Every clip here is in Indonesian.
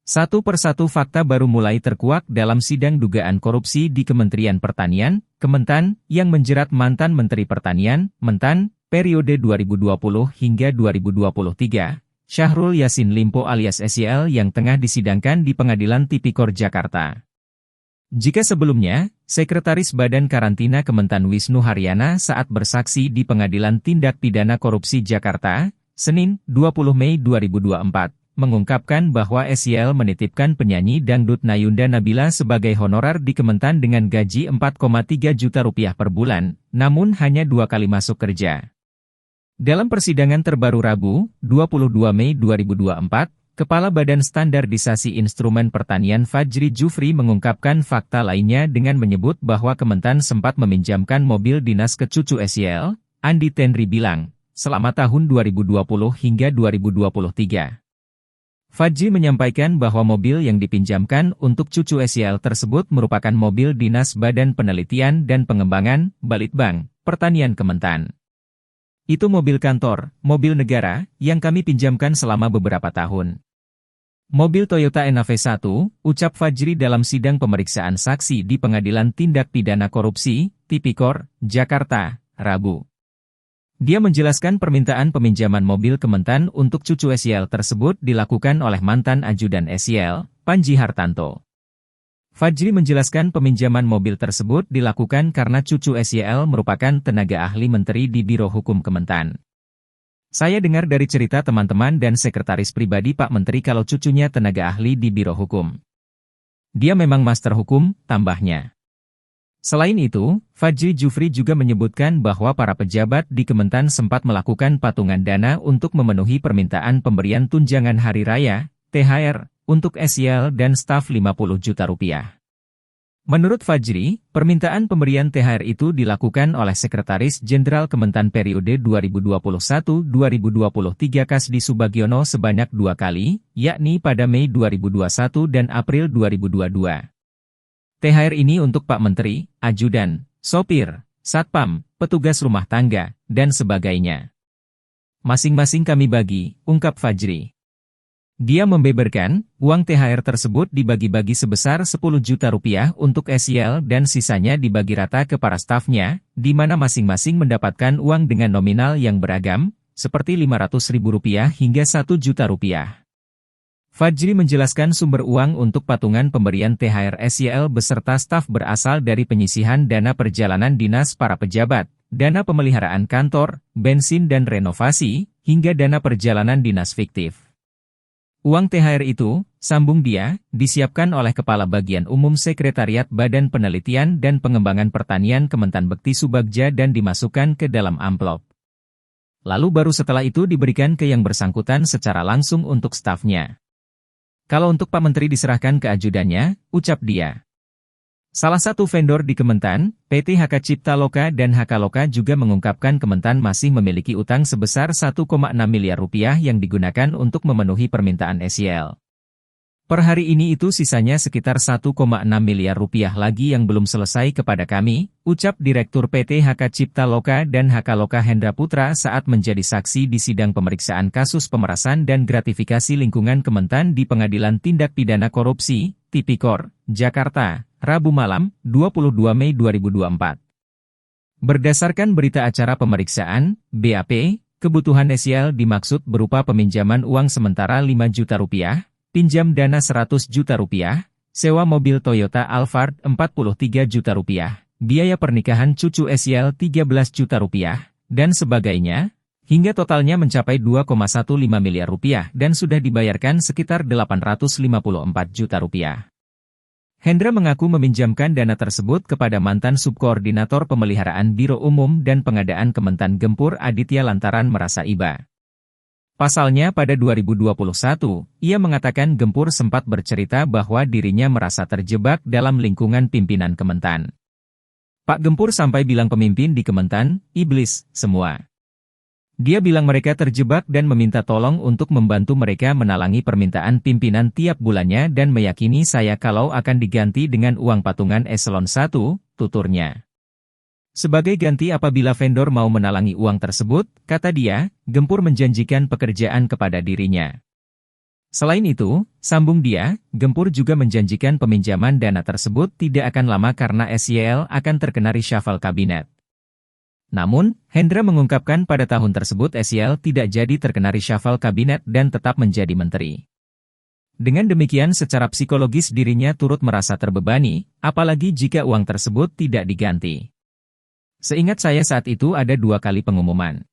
Satu persatu fakta baru mulai terkuak dalam sidang dugaan korupsi di Kementerian Pertanian, Kementan, yang menjerat mantan Menteri Pertanian, Mentan, periode 2020 hingga 2023, Syahrul Yassin Limpo alias SYL yang tengah disidangkan di Pengadilan Tipikor Jakarta. Jika sebelumnya, Sekretaris Badan Karantina Kementan Wisnu Haryana saat bersaksi di Pengadilan Tindak Pidana Korupsi Jakarta, Senin, 20 Mei 2024, mengungkapkan bahwa SYL menitipkan penyanyi dangdut Nayunda Nabila sebagai honorer di Kementan dengan gaji 4,3 juta rupiah per bulan, namun hanya 2 kali masuk kerja. Dalam persidangan terbaru Rabu, 22 Mei 2024, Kepala Badan Standarisasi Instrumen Pertanian Fajri Jufri mengungkapkan fakta lainnya dengan menyebut bahwa Kementan sempat meminjamkan mobil dinas ke cucu SYL, Andi Tenri bilang, selama tahun 2020 hingga 2023. Fajri menyampaikan bahwa mobil yang dipinjamkan untuk cucu SYL tersebut merupakan mobil dinas Badan Penelitian dan Pengembangan, Balitbang, Pertanian Kementan. Itu mobil kantor, mobil negara, yang kami pinjamkan selama beberapa tahun. Mobil Toyota NAV1, ucap Fajri dalam sidang pemeriksaan saksi di Pengadilan Tindak Pidana Korupsi, Tipikor, Jakarta, Rabu. Dia menjelaskan permintaan peminjaman mobil Kementan untuk cucu SYL tersebut dilakukan oleh mantan ajudan SYL, Panji Hartanto. Fajri menjelaskan peminjaman mobil tersebut dilakukan karena cucu SYL merupakan tenaga ahli menteri di Biro Hukum Kementan. Saya dengar dari cerita teman-teman dan sekretaris pribadi Pak Menteri kalau cucunya tenaga ahli di Biro Hukum. Dia memang master hukum, tambahnya. Selain itu, Fajri Jufri juga menyebutkan bahwa para pejabat di Kementan sempat melakukan patungan dana untuk memenuhi permintaan pemberian tunjangan hari raya, THR, untuk SYL dan staf 50 juta rupiah. Menurut Fajri, permintaan pemberian THR itu dilakukan oleh Sekretaris Jenderal Kementan periode 2021-2023 Kasdi Subagiono sebanyak 2 kali, yakni pada Mei 2021 dan April 2022. THR ini untuk Pak Menteri, ajudan, sopir, satpam, petugas rumah tangga, dan sebagainya. Masing-masing kami bagi, ungkap Fajri. Dia membeberkan, uang THR tersebut dibagi-bagi sebesar 10 juta rupiah untuk SYL dan sisanya dibagi rata ke para stafnya, di mana masing-masing mendapatkan uang dengan nominal yang beragam, seperti Rp500.000 hingga Rp1 juta. Fajri menjelaskan sumber uang untuk patungan pemberian THR SYL beserta staf berasal dari penyisihan dana perjalanan dinas para pejabat, dana pemeliharaan kantor, bensin dan renovasi, hingga dana perjalanan dinas fiktif. Uang THR itu, sambung dia, disiapkan oleh Kepala Bagian Umum Sekretariat Badan Penelitian dan Pengembangan Pertanian Kementan Bekti Subagja dan dimasukkan ke dalam amplop. Lalu baru setelah itu diberikan ke yang bersangkutan secara langsung untuk stafnya. Kalau untuk Pak Menteri diserahkan ke ajudannya, ucap dia. Salah satu vendor di Kementan, PT HK Cipta Loka dan HK Loka juga mengungkapkan Kementan masih memiliki utang sebesar 1,6 miliar rupiah yang digunakan untuk memenuhi permintaan SYL. Per hari ini itu sisanya sekitar 1,6 miliar rupiah lagi yang belum selesai kepada kami, ucap Direktur PT HK Cipta Loka dan HK Loka Hendra Putra saat menjadi saksi di sidang pemeriksaan kasus pemerasan dan gratifikasi lingkungan Kementan di Pengadilan Tindak Pidana Korupsi, Tipikor, Jakarta, Rabu malam, 22 Mei 2024. Berdasarkan berita acara pemeriksaan, BAP, kebutuhan SYL dimaksud berupa peminjaman uang sementara 5 juta rupiah, pinjam dana 100 juta rupiah, sewa mobil Toyota Alphard 43 juta rupiah, biaya pernikahan cucu SYL 13 juta rupiah, dan sebagainya, hingga totalnya mencapai 2,15 miliar rupiah dan sudah dibayarkan sekitar 854 juta rupiah. Hendra mengaku meminjamkan dana tersebut kepada mantan Subkoordinator Pemeliharaan Biro Umum dan Pengadaan Kementan Gempur Aditya lantaran merasa iba. Pasalnya pada 2021, ia mengatakan Gempur sempat bercerita bahwa dirinya merasa terjebak dalam lingkungan pimpinan Kementan. Pak Gempur sampai bilang pemimpin di Kementan, iblis, semua. Dia bilang mereka terjebak dan meminta tolong untuk membantu mereka menalangi permintaan pimpinan tiap bulannya dan meyakini saya kalau akan diganti dengan uang patungan eselon 1, tuturnya. Sebagai ganti apabila vendor mau menalangi uang tersebut, kata dia, Gempur menjanjikan pekerjaan kepada dirinya. Selain itu, sambung dia, Gempur juga menjanjikan peminjaman dana tersebut tidak akan lama karena SYL akan terkena reshuffle kabinet. Namun, Hendra mengungkapkan pada tahun tersebut SYL tidak jadi terkena reshuffle kabinet dan tetap menjadi menteri. Dengan demikian secara psikologis dirinya turut merasa terbebani, apalagi jika uang tersebut tidak diganti. Seingat saya saat itu ada 2 kali pengumuman.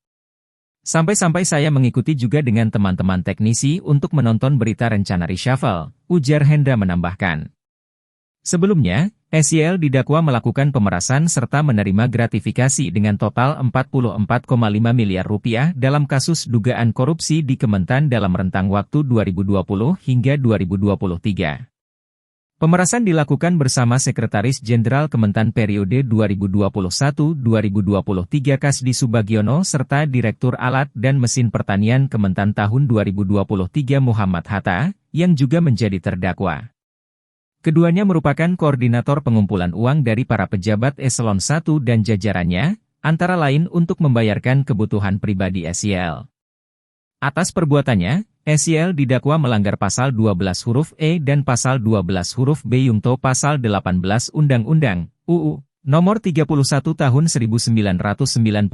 Sampai-sampai saya mengikuti juga dengan teman-teman teknisi untuk menonton berita rencana reshuffle, ujar Hendra menambahkan. Sebelumnya, SYL didakwa melakukan pemerasan serta menerima gratifikasi dengan total 44,5 miliar rupiah dalam kasus dugaan korupsi di Kementan dalam rentang waktu 2020 hingga 2023. Pemerasan dilakukan bersama Sekretaris Jenderal Kementan periode 2021-2023 Kasdi Subagiono serta Direktur Alat dan Mesin Pertanian Kementan tahun 2023 Muhammad Hatta, yang juga menjadi terdakwa. Keduanya merupakan koordinator pengumpulan uang dari para pejabat eselon 1 dan jajarannya, antara lain untuk membayarkan kebutuhan pribadi SYL. Atas perbuatannya, SYL didakwa melanggar pasal 12 huruf E dan pasal 12 huruf B Yungto pasal 18 Undang-Undang UU Nomor 31 Tahun 1999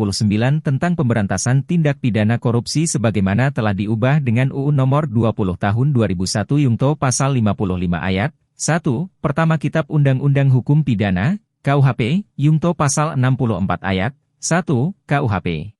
tentang pemberantasan tindak pidana korupsi sebagaimana telah diubah dengan UU Nomor 20 Tahun 2001 Yungto pasal 55 ayat 1, Pertama Kitab Undang-Undang Hukum Pidana, KUHP, Yungto pasal 64 ayat 1, KUHP.